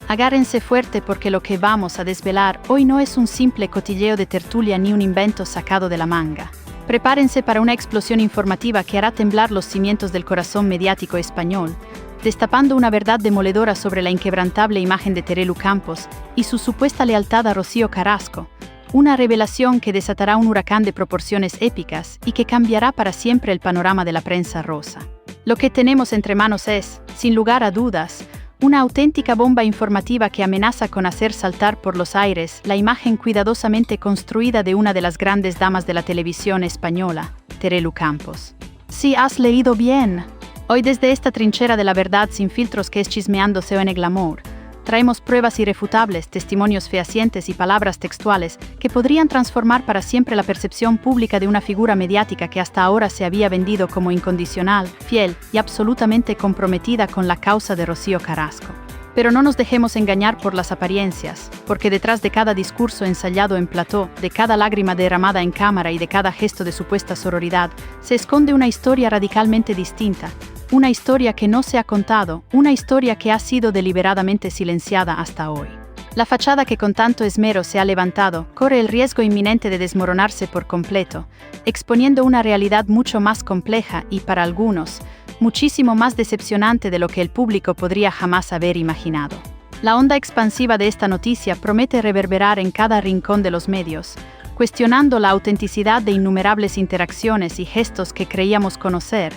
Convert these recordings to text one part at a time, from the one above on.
Agárrense fuerte porque lo que vamos a desvelar hoy no es un simple cotilleo de tertulia ni un invento sacado de la manga. Prepárense para una explosión informativa que hará temblar los cimientos del corazón mediático español, destapando una verdad demoledora sobre la inquebrantable imagen de Terelu Campos y su supuesta lealtad a Rocío Carrasco, una revelación que desatará un huracán de proporciones épicas y que cambiará para siempre el panorama de la prensa rosa. Lo que tenemos entre manos es, sin lugar a dudas, una auténtica bomba informativa que amenaza con hacer saltar por los aires la imagen cuidadosamente construida de una de las grandes damas de la televisión española, Terelu Campos. Sí, has leído bien. Hoy desde esta trinchera de la verdad sin filtros que es Chismeándose o en Glamour, traemos pruebas irrefutables, testimonios fehacientes y palabras textuales que podrían transformar para siempre la percepción pública de una figura mediática que hasta ahora se había vendido como incondicional, fiel y absolutamente comprometida con la causa de Rocío Carrasco. Pero no nos dejemos engañar por las apariencias, porque detrás de cada discurso ensayado en plató, de cada lágrima derramada en cámara y de cada gesto de supuesta sororidad, se esconde una historia radicalmente distinta. Una historia que no se ha contado, una historia que ha sido deliberadamente silenciada hasta hoy. La fachada que con tanto esmero se ha levantado corre el riesgo inminente de desmoronarse por completo, exponiendo una realidad mucho más compleja y, para algunos, muchísimo más decepcionante de lo que el público podría jamás haber imaginado. La onda expansiva de esta noticia promete reverberar en cada rincón de los medios, cuestionando la autenticidad de innumerables interacciones y gestos que creíamos conocer,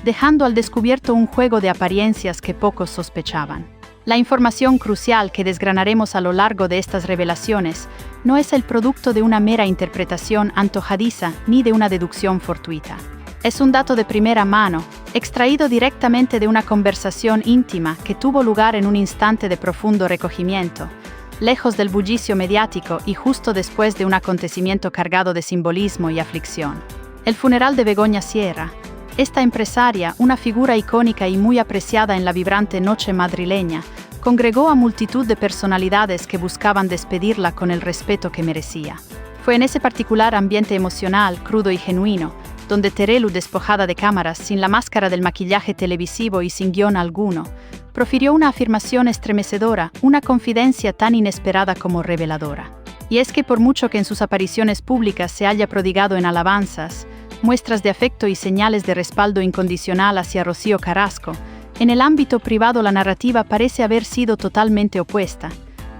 dejando al descubierto un juego de apariencias que pocos sospechaban. La información crucial que desgranaremos a lo largo de estas revelaciones no es el producto de una mera interpretación antojadiza ni de una deducción fortuita. Es un dato de primera mano, extraído directamente de una conversación íntima que tuvo lugar en un instante de profundo recogimiento, lejos del bullicio mediático y justo después de un acontecimiento cargado de simbolismo y aflicción. El funeral de Begoña Sierra. Esta empresaria, una figura icónica y muy apreciada en la vibrante noche madrileña, congregó a multitud de personalidades que buscaban despedirla con el respeto que merecía. Fue en ese particular ambiente emocional, crudo y genuino, donde Terelu, despojada de cámaras, sin la máscara del maquillaje televisivo y sin guión alguno, profirió una afirmación estremecedora, una confidencia tan inesperada como reveladora. Y es que por mucho que en sus apariciones públicas se haya prodigado en alabanzas, muestras de afecto y señales de respaldo incondicional hacia Rocío Carrasco, en el ámbito privado la narrativa parece haber sido totalmente opuesta,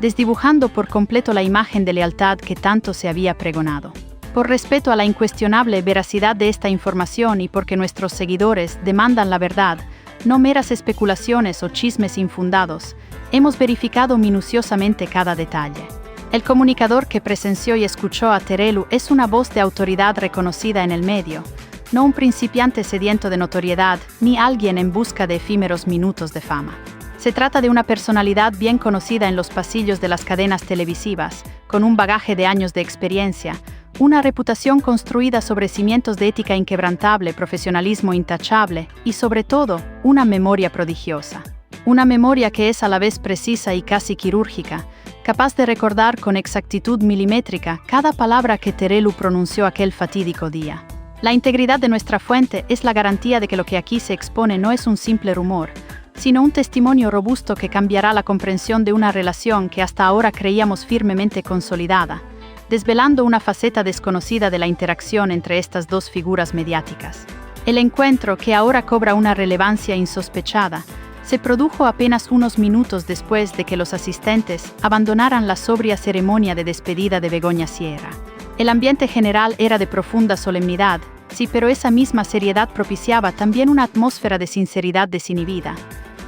desdibujando por completo la imagen de lealtad que tanto se había pregonado. Por respeto a la incuestionable veracidad de esta información y porque nuestros seguidores demandan la verdad, no meras especulaciones o chismes infundados, hemos verificado minuciosamente cada detalle. El comunicador que presenció y escuchó a Terelu es una voz de autoridad reconocida en el medio, no un principiante sediento de notoriedad, ni alguien en busca de efímeros minutos de fama. Se trata de una personalidad bien conocida en los pasillos de las cadenas televisivas, con un bagaje de años de experiencia, una reputación construida sobre cimientos de ética inquebrantable, profesionalismo intachable y, sobre todo, una memoria prodigiosa. Una memoria que es a la vez precisa y casi quirúrgica, capaz de recordar con exactitud milimétrica cada palabra que Terelu pronunció aquel fatídico día. La integridad de nuestra fuente es la garantía de que lo que aquí se expone no es un simple rumor, sino un testimonio robusto que cambiará la comprensión de una relación que hasta ahora creíamos firmemente consolidada, desvelando una faceta desconocida de la interacción entre estas dos figuras mediáticas. El encuentro, que ahora cobra una relevancia insospechada, se produjo apenas unos minutos después de que los asistentes abandonaran la sobria ceremonia de despedida de Begoña Sierra. El ambiente general era de profunda solemnidad, sí, pero esa misma seriedad propiciaba también una atmósfera de sinceridad desinhibida.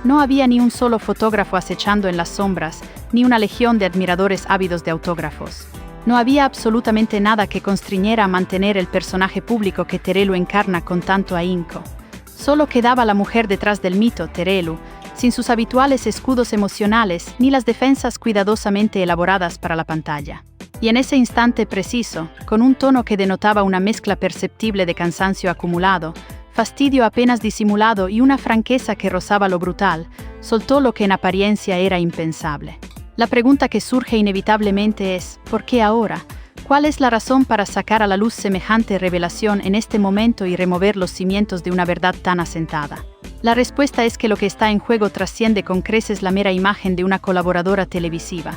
No había ni un solo fotógrafo acechando en las sombras, ni una legión de admiradores ávidos de autógrafos. No había absolutamente nada que constriñera a mantener el personaje público que Terelu encarna con tanto ahínco. Solo quedaba la mujer detrás del mito, Terelu, sin sus habituales escudos emocionales ni las defensas cuidadosamente elaboradas para la pantalla. Y en ese instante preciso, con un tono que denotaba una mezcla perceptible de cansancio acumulado, fastidio apenas disimulado y una franqueza que rozaba lo brutal, soltó lo que en apariencia era impensable. La pregunta que surge inevitablemente es, ¿por qué ahora? ¿Cuál es la razón para sacar a la luz semejante revelación en este momento y remover los cimientos de una verdad tan asentada? La respuesta es que lo que está en juego trasciende con creces la mera imagen de una colaboradora televisiva.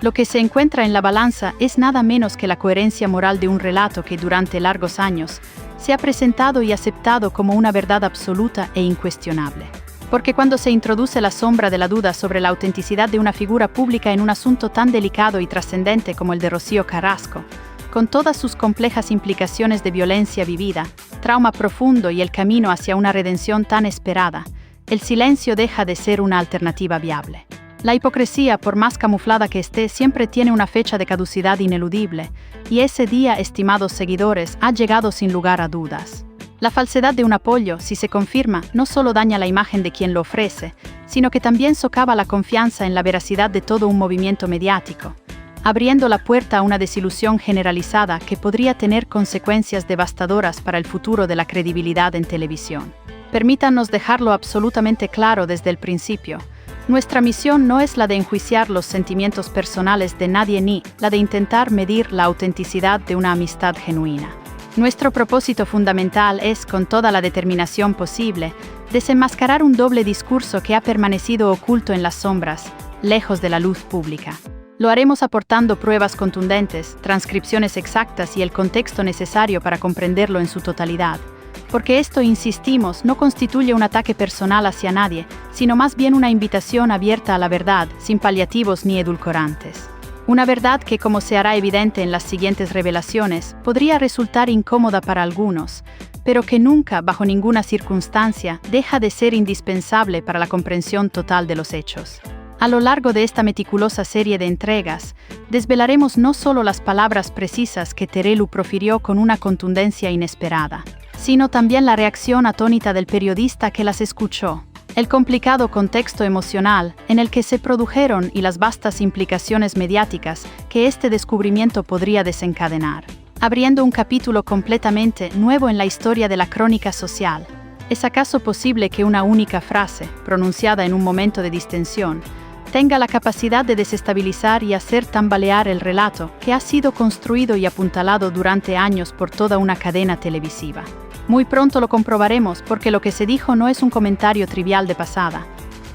Lo que se encuentra en la balanza es nada menos que la coherencia moral de un relato que durante largos años se ha presentado y aceptado como una verdad absoluta e incuestionable. Porque cuando se introduce la sombra de la duda sobre la autenticidad de una figura pública en un asunto tan delicado y trascendente como el de Rocío Carrasco, con todas sus complejas implicaciones de violencia vivida, trauma profundo y el camino hacia una redención tan esperada, el silencio deja de ser una alternativa viable. La hipocresía, por más camuflada que esté, siempre tiene una fecha de caducidad ineludible, y ese día, estimados seguidores, ha llegado sin lugar a dudas. La falsedad de un apoyo, si se confirma, no solo daña la imagen de quien lo ofrece, sino que también socava la confianza en la veracidad de todo un movimiento mediático, abriendo la puerta a una desilusión generalizada que podría tener consecuencias devastadoras para el futuro de la credibilidad en televisión. Permítanos dejarlo absolutamente claro desde el principio. Nuestra misión no es la de enjuiciar los sentimientos personales de nadie ni la de intentar medir la autenticidad de una amistad genuina. Nuestro propósito fundamental es, con toda la determinación posible, desenmascarar un doble discurso que ha permanecido oculto en las sombras, lejos de la luz pública. Lo haremos aportando pruebas contundentes, transcripciones exactas y el contexto necesario para comprenderlo en su totalidad. Porque esto, insistimos, no constituye un ataque personal hacia nadie, sino más bien una invitación abierta a la verdad, sin paliativos ni edulcorantes. Una verdad que, como se hará evidente en las siguientes revelaciones, podría resultar incómoda para algunos, pero que nunca, bajo ninguna circunstancia, deja de ser indispensable para la comprensión total de los hechos. A lo largo de esta meticulosa serie de entregas, desvelaremos no solo las palabras precisas que Terelu profirió con una contundencia inesperada, sino también la reacción atónita del periodista que las escuchó, el complicado contexto emocional en el que se produjeron y las vastas implicaciones mediáticas que este descubrimiento podría desencadenar, abriendo un capítulo completamente nuevo en la historia de la crónica social. ¿Es acaso posible que una única frase, pronunciada en un momento de distensión, tenga la capacidad de desestabilizar y hacer tambalear el relato que ha sido construido y apuntalado durante años por toda una cadena televisiva? Muy pronto lo comprobaremos, porque lo que se dijo no es un comentario trivial de pasada.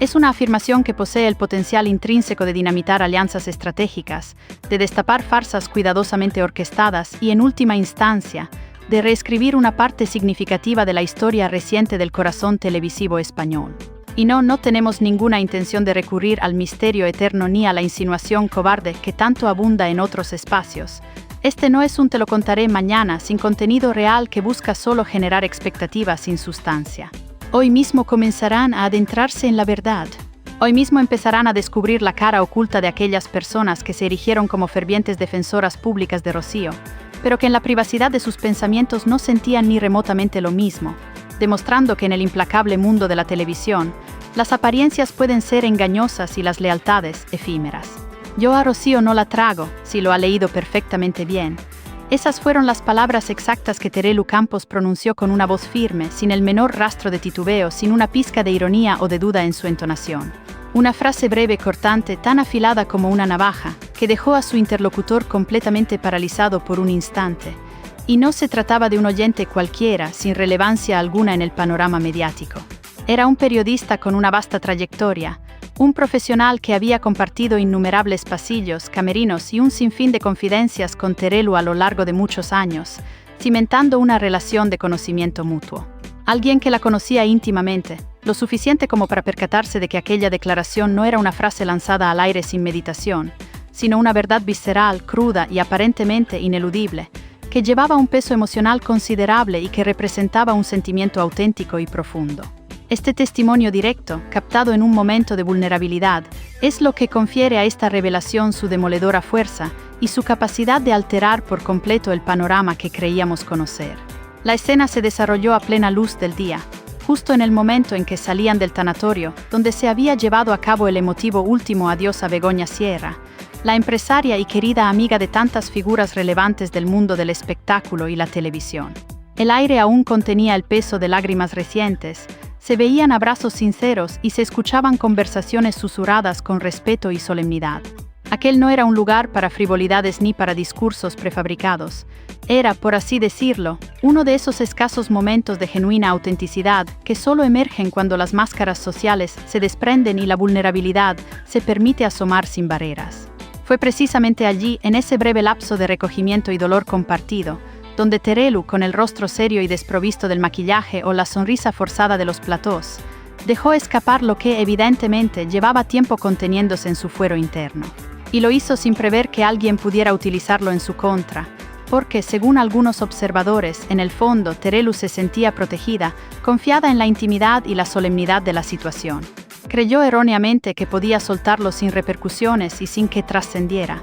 Es una afirmación que posee el potencial intrínseco de dinamitar alianzas estratégicas, de destapar farsas cuidadosamente orquestadas y, en última instancia, de reescribir una parte significativa de la historia reciente del corazón televisivo español. Y no tenemos ninguna intención de recurrir al misterio eterno ni a la insinuación cobarde que tanto abunda en otros espacios. Este no es un te lo contaré mañana sin contenido real que busca solo generar expectativas sin sustancia. Hoy mismo comenzarán a adentrarse en la verdad. Hoy mismo empezarán a descubrir la cara oculta de aquellas personas que se erigieron como fervientes defensoras públicas de Rocío, pero que en la privacidad de sus pensamientos no sentían ni remotamente lo mismo, demostrando que en el implacable mundo de la televisión, las apariencias pueden ser engañosas y las lealtades efímeras. Yo a Rocío no la trago, si lo ha leído perfectamente bien. Esas fueron las palabras exactas que Terelu Campos pronunció con una voz firme, sin el menor rastro de titubeo, sin una pizca de ironía o de duda en su entonación. Una frase breve, cortante, tan afilada como una navaja, que dejó a su interlocutor completamente paralizado por un instante. Y no se trataba de un oyente cualquiera, sin relevancia alguna en el panorama mediático. Era un periodista con una vasta trayectoria, un profesional que había compartido innumerables pasillos, camerinos y un sinfín de confidencias con Terelu a lo largo de muchos años, cimentando una relación de conocimiento mutuo. Alguien que la conocía íntimamente, lo suficiente como para percatarse de que aquella declaración no era una frase lanzada al aire sin meditación, sino una verdad visceral, cruda y aparentemente ineludible, que llevaba un peso emocional considerable y que representaba un sentimiento auténtico y profundo. Este testimonio directo, captado en un momento de vulnerabilidad, es lo que confiere a esta revelación su demoledora fuerza y su capacidad de alterar por completo el panorama que creíamos conocer. La escena se desarrolló a plena luz del día, justo en el momento en que salían del tanatorio, donde se había llevado a cabo el emotivo último adiós a Begoña Sierra, la empresaria y querida amiga de tantas figuras relevantes del mundo del espectáculo y la televisión. El aire aún contenía el peso de lágrimas recientes, se veían abrazos sinceros y se escuchaban conversaciones susurradas con respeto y solemnidad. Aquel no era un lugar para frivolidades ni para discursos prefabricados. Era, por así decirlo, uno de esos escasos momentos de genuina autenticidad que solo emergen cuando las máscaras sociales se desprenden y la vulnerabilidad se permite asomar sin barreras. Fue precisamente allí, en ese breve lapso de recogimiento y dolor compartido, donde Terelu, con el rostro serio y desprovisto del maquillaje o la sonrisa forzada de los platós, dejó escapar lo que, evidentemente, llevaba tiempo conteniéndose en su fuero interno. Y lo hizo sin prever que alguien pudiera utilizarlo en su contra, porque, según algunos observadores, en el fondo, Terelu se sentía protegida, confiada en la intimidad y la solemnidad de la situación. Creyó erróneamente que podía soltarlo sin repercusiones y sin que trascendiera.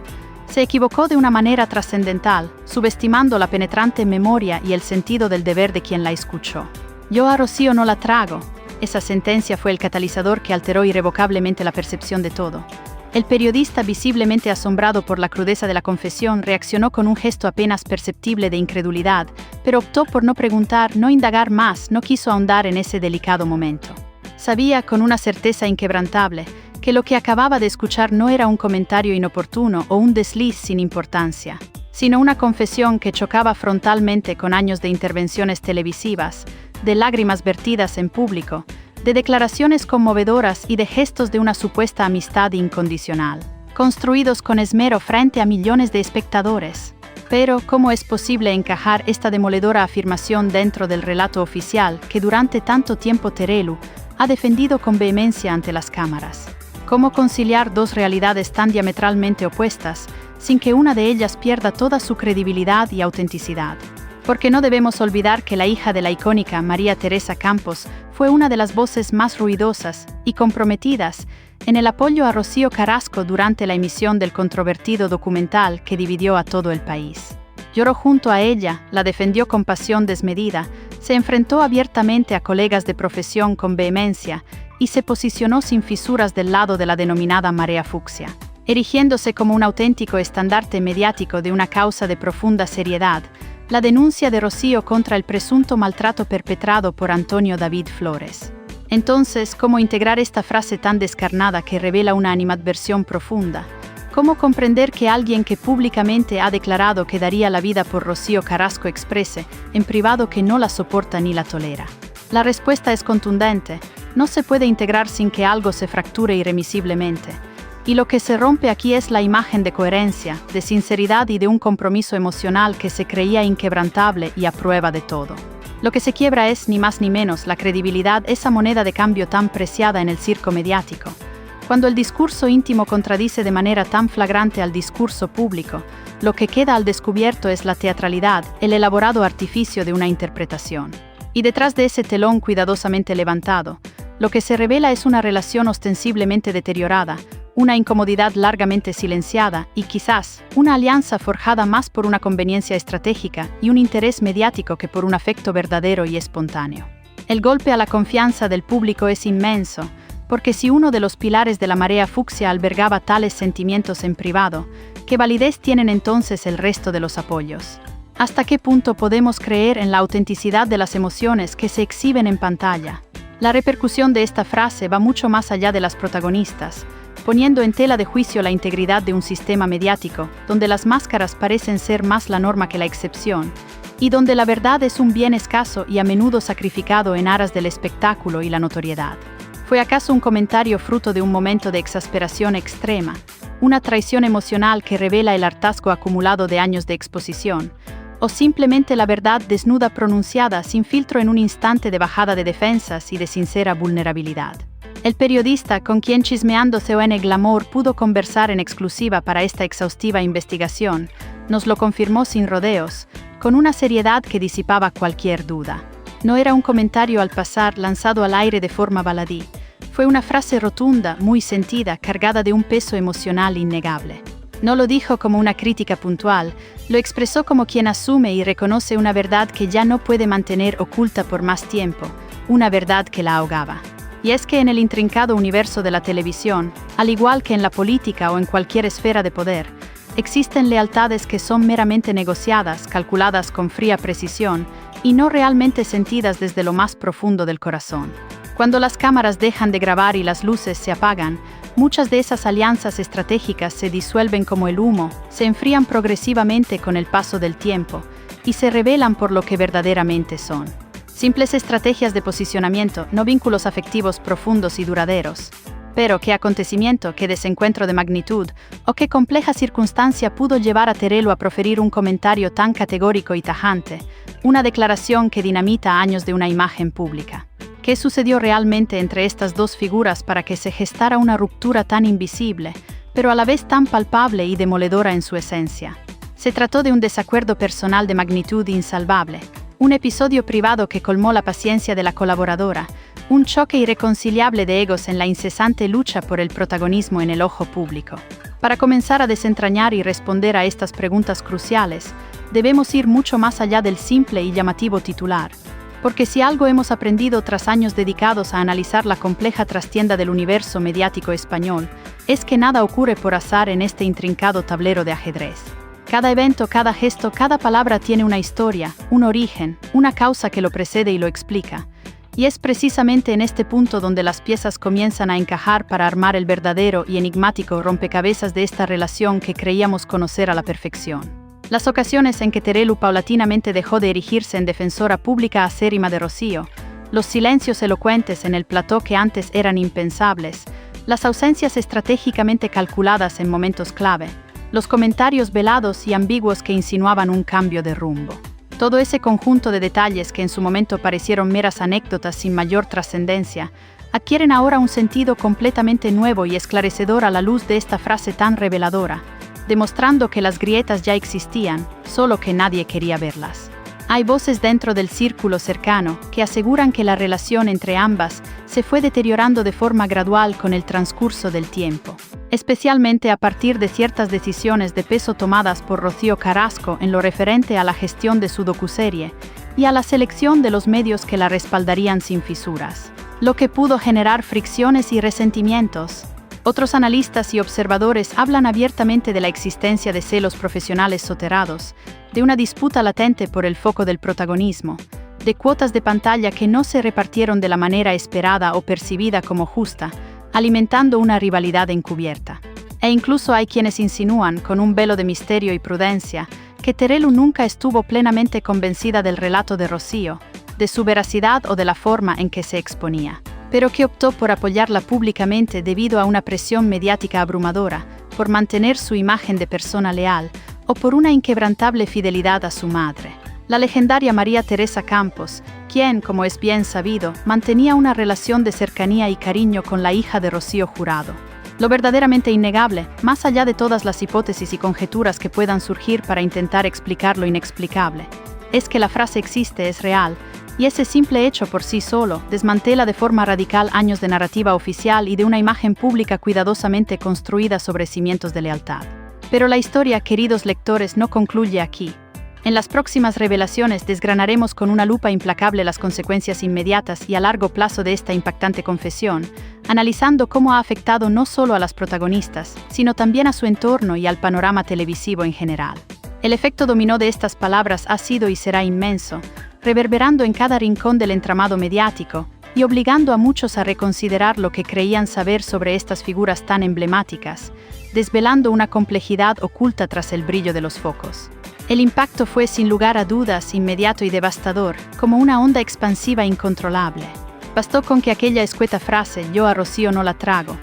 Se equivocó de una manera trascendental, subestimando la penetrante memoria y el sentido del deber de quien la escuchó. Yo a Rocío no la trago. Esa sentencia fue el catalizador que alteró irrevocablemente la percepción de todo. El periodista, visiblemente asombrado por la crudeza de la confesión, reaccionó con un gesto apenas perceptible de incredulidad, pero optó por no preguntar, no indagar más, no quiso ahondar en ese delicado momento. Sabía, con una certeza inquebrantable, que lo que acababa de escuchar no era un comentario inoportuno o un desliz sin importancia, sino una confesión que chocaba frontalmente con años de intervenciones televisivas, de lágrimas vertidas en público, de declaraciones conmovedoras y de gestos de una supuesta amistad incondicional, construidos con esmero frente a millones de espectadores. Pero, ¿cómo es posible encajar esta demoledora afirmación dentro del relato oficial que durante tanto tiempo Terelu ha defendido con vehemencia ante las cámaras? ¿Cómo conciliar dos realidades tan diametralmente opuestas sin que una de ellas pierda toda su credibilidad y autenticidad? Porque no debemos olvidar que la hija de la icónica María Teresa Campos fue una de las voces más ruidosas y comprometidas en el apoyo a Rocío Carrasco durante la emisión del controvertido documental que dividió a todo el país. Lloró junto a ella, la defendió con pasión desmedida, se enfrentó abiertamente a colegas de profesión con vehemencia y se posicionó sin fisuras del lado de la denominada marea fucsia, erigiéndose como un auténtico estandarte mediático de una causa de profunda seriedad, la denuncia de Rocío contra el presunto maltrato perpetrado por Antonio David Flores. Entonces, ¿cómo integrar esta frase tan descarnada que revela una animadversión profunda? ¿Cómo comprender que alguien que públicamente ha declarado que daría la vida por Rocío Carrasco exprese, en privado, que no la soporta ni la tolera? La respuesta es contundente: no se puede integrar sin que algo se fracture irremisiblemente. Y lo que se rompe aquí es la imagen de coherencia, de sinceridad y de un compromiso emocional que se creía inquebrantable y a prueba de todo. Lo que se quiebra es, ni más ni menos, la credibilidad, esa moneda de cambio tan preciada en el circo mediático. Cuando el discurso íntimo contradice de manera tan flagrante al discurso público, lo que queda al descubierto es la teatralidad, el elaborado artificio de una interpretación. Y detrás de ese telón cuidadosamente levantado, lo que se revela es una relación ostensiblemente deteriorada, una incomodidad largamente silenciada y quizás una alianza forjada más por una conveniencia estratégica y un interés mediático que por un afecto verdadero y espontáneo. El golpe a la confianza del público es inmenso, porque si uno de los pilares de la marea fucsia albergaba tales sentimientos en privado, ¿qué validez tienen entonces el resto de los apoyos? ¿Hasta qué punto podemos creer en la autenticidad de las emociones que se exhiben en pantalla? La repercusión de esta frase va mucho más allá de las protagonistas, poniendo en tela de juicio la integridad de un sistema mediático, donde las máscaras parecen ser más la norma que la excepción, y donde la verdad es un bien escaso y a menudo sacrificado en aras del espectáculo y la notoriedad. ¿Fue acaso un comentario fruto de un momento de exasperación extrema, una traición emocional que revela el hartazgo acumulado de años de exposición, o simplemente la verdad desnuda pronunciada sin filtro en un instante de bajada de defensas y de sincera vulnerabilidad? El periodista con quien Chismeando CON Glamour pudo conversar en exclusiva para esta exhaustiva investigación, nos lo confirmó sin rodeos, con una seriedad que disipaba cualquier duda. No era un comentario al pasar lanzado al aire de forma baladí, fue una frase rotunda, muy sentida, cargada de un peso emocional innegable. No lo dijo como una crítica puntual, lo expresó como quien asume y reconoce una verdad que ya no puede mantener oculta por más tiempo, una verdad que la ahogaba. Y es que en el intrincado universo de la televisión, al igual que en la política o en cualquier esfera de poder, existen lealtades que son meramente negociadas, calculadas con fría precisión y no realmente sentidas desde lo más profundo del corazón. Cuando las cámaras dejan de grabar y las luces se apagan, Muchas de esas alianzas estratégicas se disuelven como el humo, se enfrían progresivamente con el paso del tiempo y se revelan por lo que verdaderamente son. Simples estrategias de posicionamiento, no vínculos afectivos profundos y duraderos. Pero ¿qué acontecimiento, qué desencuentro de magnitud, o qué compleja circunstancia pudo llevar a Terelu a proferir un comentario tan categórico y tajante, una declaración que dinamita años de una imagen pública? ¿Qué sucedió realmente entre estas dos figuras para que se gestara una ruptura tan invisible, pero a la vez tan palpable y demoledora en su esencia? Se trató de un desacuerdo personal de magnitud insalvable, un episodio privado que colmó la paciencia de la colaboradora, un choque irreconciliable de egos en la incesante lucha por el protagonismo en el ojo público. Para comenzar a desentrañar y responder a estas preguntas cruciales, debemos ir mucho más allá del simple y llamativo titular. Porque si algo hemos aprendido tras años dedicados a analizar la compleja trastienda del universo mediático español, es que nada ocurre por azar en este intrincado tablero de ajedrez. Cada evento, cada gesto, cada palabra tiene una historia, un origen, una causa que lo precede y lo explica. Y es precisamente en este punto donde las piezas comienzan a encajar para armar el verdadero y enigmático rompecabezas de esta relación que creíamos conocer a la perfección. Las ocasiones en que Terelu paulatinamente dejó de erigirse en defensora pública acérrima de Rocío, los silencios elocuentes en el plató que antes eran impensables, las ausencias estratégicamente calculadas en momentos clave, los comentarios velados y ambiguos que insinuaban un cambio de rumbo. Todo ese conjunto de detalles que en su momento parecieron meras anécdotas sin mayor trascendencia, adquieren ahora un sentido completamente nuevo y esclarecedor a la luz de esta frase tan reveladora, demostrando que las grietas ya existían, solo que nadie quería verlas. Hay voces dentro del círculo cercano que aseguran que la relación entre ambas se fue deteriorando de forma gradual con el transcurso del tiempo, especialmente a partir de ciertas decisiones de peso tomadas por Rocío Carrasco en lo referente a la gestión de su docuserie y a la selección de los medios que la respaldarían sin fisuras, lo que pudo generar fricciones y resentimientos. Otros analistas y observadores hablan abiertamente de la existencia de celos profesionales soterrados, de una disputa latente por el foco del protagonismo, de cuotas de pantalla que no se repartieron de la manera esperada o percibida como justa, alimentando una rivalidad encubierta. E incluso hay quienes insinúan, con un velo de misterio y prudencia, que Terelu nunca estuvo plenamente convencida del relato de Rocío, de su veracidad o de la forma en que se exponía, pero que optó por apoyarla públicamente debido a una presión mediática abrumadora, por mantener su imagen de persona leal o por una inquebrantable fidelidad a su madre, la legendaria María Teresa Campos, quien, como es bien sabido, mantenía una relación de cercanía y cariño con la hija de Rocío Jurado. Lo verdaderamente innegable, más allá de todas las hipótesis y conjeturas que puedan surgir para intentar explicar lo inexplicable, es que la frase existe, es real, y ese simple hecho por sí solo desmantela de forma radical años de narrativa oficial y de una imagen pública cuidadosamente construida sobre cimientos de lealtad. Pero la historia, queridos lectores, no concluye aquí. En las próximas revelaciones desgranaremos con una lupa implacable las consecuencias inmediatas y a largo plazo de esta impactante confesión, analizando cómo ha afectado no solo a las protagonistas, sino también a su entorno y al panorama televisivo en general. El efecto dominó de estas palabras ha sido y será inmenso, reverberando en cada rincón del entramado mediático y obligando a muchos a reconsiderar lo que creían saber sobre estas figuras tan emblemáticas, desvelando una complejidad oculta tras el brillo de los focos. El impacto fue sin lugar a dudas inmediato y devastador, como una onda expansiva incontrolable. Bastó con que aquella escueta frase, "yo a Rocío no la trago",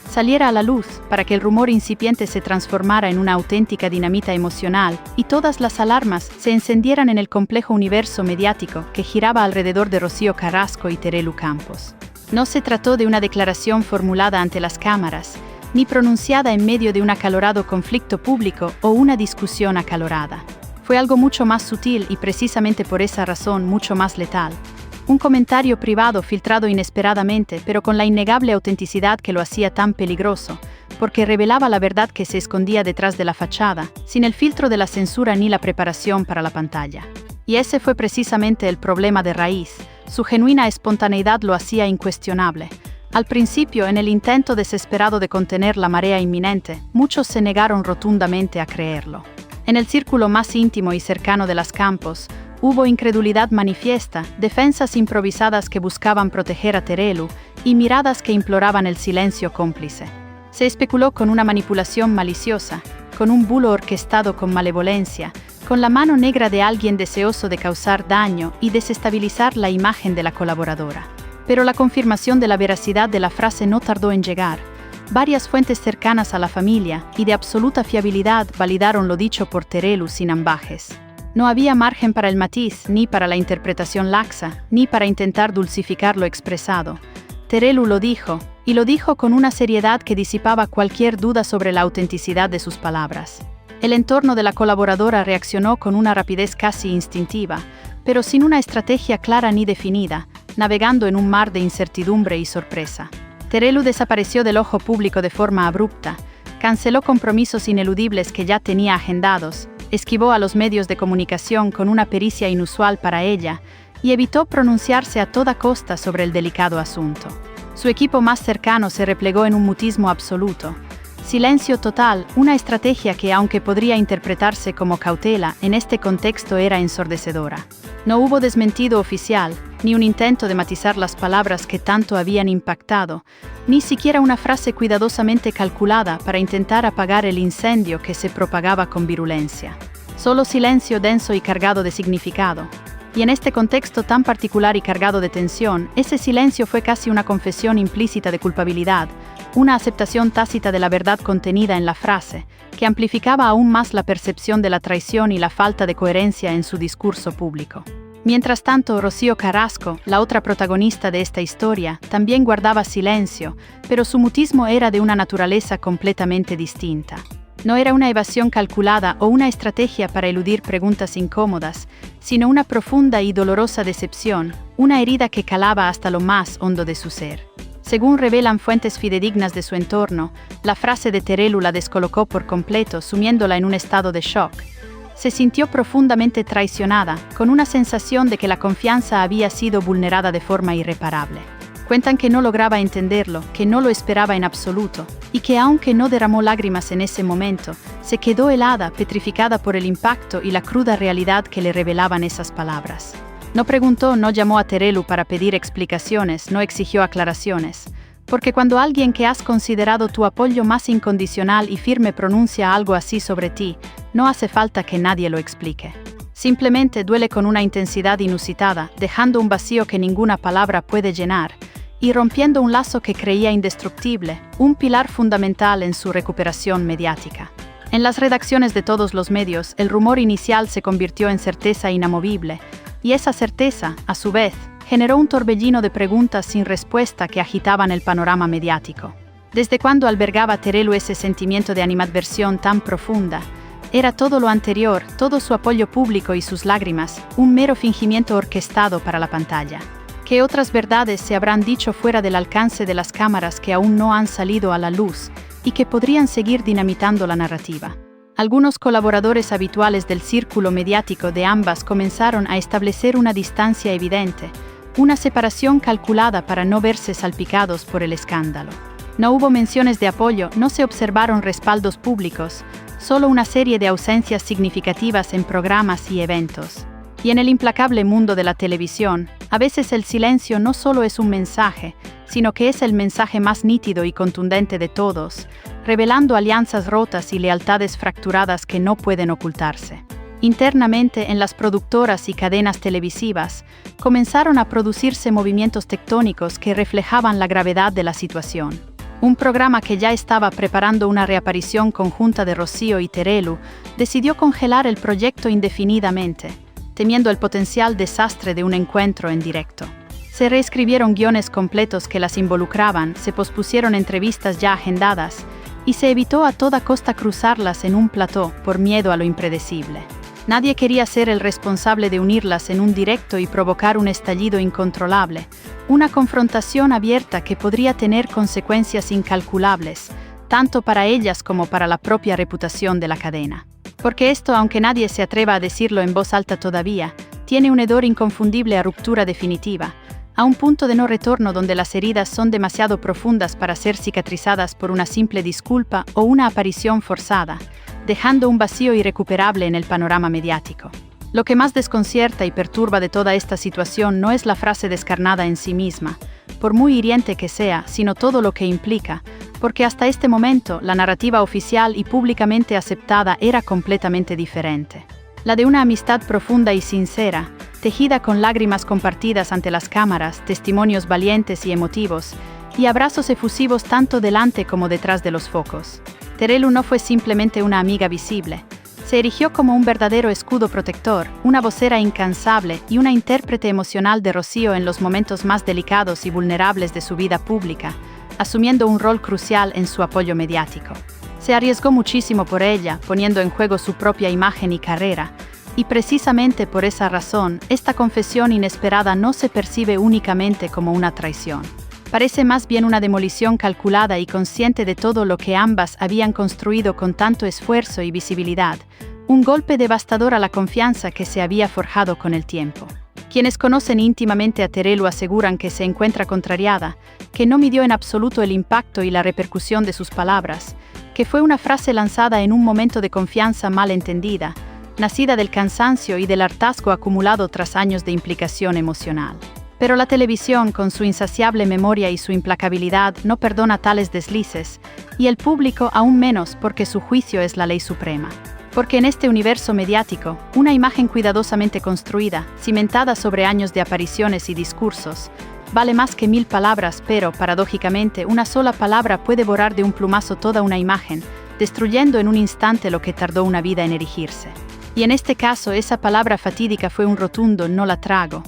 saliera a la luz para que el rumor incipiente se transformara en una auténtica dinamita emocional y todas las alarmas se encendieran en el complejo universo mediático que giraba alrededor de Rocío Carrasco y Terelu Campos. No se trató de una declaración formulada ante las cámaras, ni pronunciada en medio de un acalorado conflicto público o una discusión acalorada. Fue algo mucho más sutil y precisamente por esa razón mucho más letal. Un comentario privado filtrado inesperadamente, pero con la innegable autenticidad que lo hacía tan peligroso, porque revelaba la verdad que se escondía detrás de la fachada, sin el filtro de la censura ni la preparación para la pantalla. Y ese fue precisamente el problema de raíz. Su genuina espontaneidad lo hacía incuestionable. Al principio, en el intento desesperado de contener la marea inminente, muchos se negaron rotundamente a creerlo. En el círculo más íntimo y cercano de las Campos, hubo incredulidad manifiesta, defensas improvisadas que buscaban proteger a Terelu y miradas que imploraban el silencio cómplice. Se especuló con una manipulación maliciosa, con un bulo orquestado con malevolencia, con la mano negra de alguien deseoso de causar daño y desestabilizar la imagen de la colaboradora. Pero la confirmación de la veracidad de la frase no tardó en llegar. Varias fuentes cercanas a la familia y de absoluta fiabilidad validaron lo dicho por Terelu sin ambajes. No había margen para el matiz, ni para la interpretación laxa, ni para intentar dulcificar lo expresado. Terelu lo dijo, y lo dijo con una seriedad que disipaba cualquier duda sobre la autenticidad de sus palabras. El entorno de la colaboradora reaccionó con una rapidez casi instintiva, pero sin una estrategia clara ni definida, navegando en un mar de incertidumbre y sorpresa. Terelu desapareció del ojo público de forma abrupta, canceló compromisos ineludibles que ya tenía agendados, esquivó a los medios de comunicación con una pericia inusual para ella y evitó pronunciarse a toda costa sobre el delicado asunto. Su equipo más cercano se replegó en un mutismo absoluto. Silencio total, una estrategia que, aunque podría interpretarse como cautela, en este contexto era ensordecedora. No hubo desmentido oficial, ni un intento de matizar las palabras que tanto habían impactado, ni siquiera una frase cuidadosamente calculada para intentar apagar el incendio que se propagaba con virulencia. Solo silencio denso y cargado de significado. Y en este contexto tan particular y cargado de tensión, ese silencio fue casi una confesión implícita de culpabilidad, una aceptación tácita de la verdad contenida en la frase, que amplificaba aún más la percepción de la traición y la falta de coherencia en su discurso público. Mientras tanto, Rocío Carrasco, la otra protagonista de esta historia, también guardaba silencio, pero su mutismo era de una naturaleza completamente distinta. No era una evasión calculada o una estrategia para eludir preguntas incómodas, sino una profunda y dolorosa decepción, una herida que calaba hasta lo más hondo de su ser. Según revelan fuentes fidedignas de su entorno, la frase de Terelu la descolocó por completo, sumiéndola en un estado de shock. Se sintió profundamente traicionada, con una sensación de que la confianza había sido vulnerada de forma irreparable. Cuentan que no lograba entenderlo, que no lo esperaba en absoluto, y que aunque no derramó lágrimas en ese momento, se quedó helada, petrificada por el impacto y la cruda realidad que le revelaban esas palabras. No preguntó, no llamó a Terelu para pedir explicaciones, no exigió aclaraciones, porque cuando alguien que has considerado tu apoyo más incondicional y firme pronuncia algo así sobre ti, no hace falta que nadie lo explique. Simplemente duele con una intensidad inusitada, dejando un vacío que ninguna palabra puede llenar, y rompiendo un lazo que creía indestructible, un pilar fundamental en su recuperación mediática. En las redacciones de todos los medios, el rumor inicial se convirtió en certeza inamovible, y esa certeza, a su vez, generó un torbellino de preguntas sin respuesta que agitaban el panorama mediático. ¿Desde cuándo albergaba Terelu ese sentimiento de animadversión tan profunda? Era todo lo anterior, todo su apoyo público y sus lágrimas, un mero fingimiento orquestado para la pantalla. ¿Qué otras verdades se habrán dicho fuera del alcance de las cámaras que aún no han salido a la luz y que podrían seguir dinamitando la narrativa? Algunos colaboradores habituales del círculo mediático de ambas comenzaron a establecer una distancia evidente, una separación calculada para no verse salpicados por el escándalo. No hubo menciones de apoyo, no se observaron respaldos públicos, solo una serie de ausencias significativas en programas y eventos. Y en el implacable mundo de la televisión, a veces el silencio no solo es un mensaje, sino que es el mensaje más nítido y contundente de todos, revelando alianzas rotas y lealtades fracturadas que no pueden ocultarse. Internamente, en las productoras y cadenas televisivas, comenzaron a producirse movimientos tectónicos que reflejaban la gravedad de la situación. Un programa que ya estaba preparando una reaparición conjunta de Rocío y Terelu decidió congelar el proyecto indefinidamente, temiendo el potencial desastre de un encuentro en directo. Se reescribieron guiones completos que las involucraban, se pospusieron entrevistas ya agendadas y se evitó a toda costa cruzarlas en un plató por miedo a lo impredecible. Nadie quería ser el responsable de unirlas en un directo y provocar un estallido incontrolable, una confrontación abierta que podría tener consecuencias incalculables, tanto para ellas como para la propia reputación de la cadena. Porque esto, aunque nadie se atreva a decirlo en voz alta todavía, tiene un hedor inconfundible a ruptura definitiva, a un punto de no retorno donde las heridas son demasiado profundas para ser cicatrizadas por una simple disculpa o una aparición forzada, dejando un vacío irrecuperable en el panorama mediático. Lo que más desconcierta y perturba de toda esta situación no es la frase descarnada en sí misma, por muy hiriente que sea, sino todo lo que implica, porque hasta este momento la narrativa oficial y públicamente aceptada era completamente diferente. La de una amistad profunda y sincera, tejida con lágrimas compartidas ante las cámaras, testimonios valientes y emotivos, y abrazos efusivos tanto delante como detrás de los focos. Terelu no fue simplemente una amiga visible. Se erigió como un verdadero escudo protector, una vocera incansable y una intérprete emocional de Rocío en los momentos más delicados y vulnerables de su vida pública, asumiendo un rol crucial en su apoyo mediático. Se arriesgó muchísimo por ella, poniendo en juego su propia imagen y carrera, y precisamente por esa razón, esta confesión inesperada no se percibe únicamente como una traición. Parece más bien una demolición calculada y consciente de todo lo que ambas habían construido con tanto esfuerzo y visibilidad, un golpe devastador a la confianza que se había forjado con el tiempo. Quienes conocen íntimamente a Terelu aseguran que se encuentra contrariada, que no midió en absoluto el impacto y la repercusión de sus palabras, que fue una frase lanzada en un momento de confianza mal entendida, nacida del cansancio y del hartazgo acumulado tras años de implicación emocional. Pero la televisión, con su insaciable memoria y su implacabilidad, no perdona tales deslices, y el público aún menos porque su juicio es la ley suprema. Porque en este universo mediático, una imagen cuidadosamente construida, cimentada sobre años de apariciones y discursos, vale más que 1000 palabras, pero, paradójicamente, una sola palabra puede borrar de un plumazo toda una imagen, destruyendo en un instante lo que tardó una vida en erigirse. Y en este caso, esa palabra fatídica fue un rotundo "no la trago",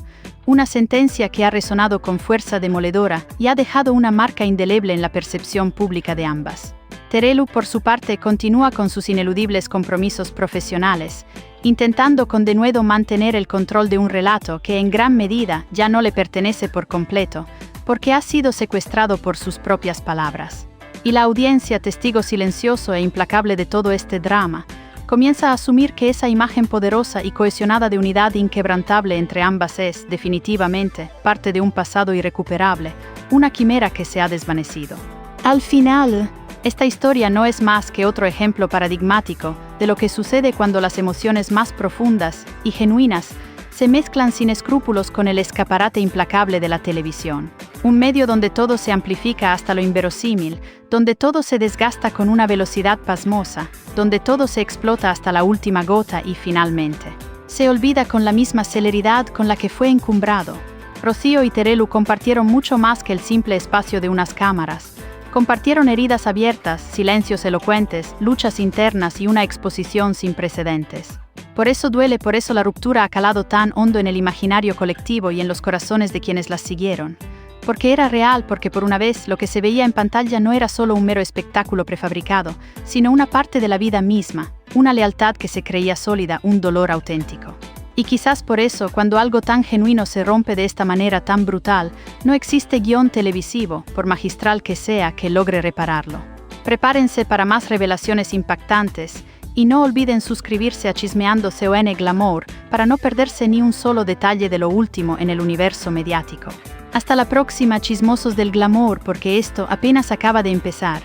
una sentencia que ha resonado con fuerza demoledora y ha dejado una marca indeleble en la percepción pública de ambas. Terelu, por su parte, continúa con sus ineludibles compromisos profesionales, intentando con denuedo mantener el control de un relato que en gran medida ya no le pertenece por completo, porque ha sido secuestrado por sus propias palabras. Y la audiencia, testigo silencioso e implacable de todo este drama, comienza a asumir que esa imagen poderosa y cohesionada de unidad inquebrantable entre ambas es, definitivamente, parte de un pasado irrecuperable, una quimera que se ha desvanecido. Al final, esta historia no es más que otro ejemplo paradigmático de lo que sucede cuando las emociones más profundas y genuinas se mezclan sin escrúpulos con el escaparate implacable de la televisión. Un medio donde todo se amplifica hasta lo inverosímil, donde todo se desgasta con una velocidad pasmosa, donde todo se explota hasta la última gota y finalmente se olvida con la misma celeridad con la que fue encumbrado. Rocío y Terelu compartieron mucho más que el simple espacio de unas cámaras. Compartieron heridas abiertas, silencios elocuentes, luchas internas y una exposición sin precedentes. Por eso duele, por eso la ruptura ha calado tan hondo en el imaginario colectivo y en los corazones de quienes las siguieron. Porque era real, porque por una vez lo que se veía en pantalla no era solo un mero espectáculo prefabricado, sino una parte de la vida misma, una lealtad que se creía sólida, un dolor auténtico. Y quizás por eso, cuando algo tan genuino se rompe de esta manera tan brutal, no existe guión televisivo, por magistral que sea, que logre repararlo. Prepárense para más revelaciones impactantes, y no olviden suscribirse a Chismeando CON Glamour para no perderse ni un solo detalle de lo último en el universo mediático. Hasta la próxima, chismosos del glamour, porque esto apenas acaba de empezar.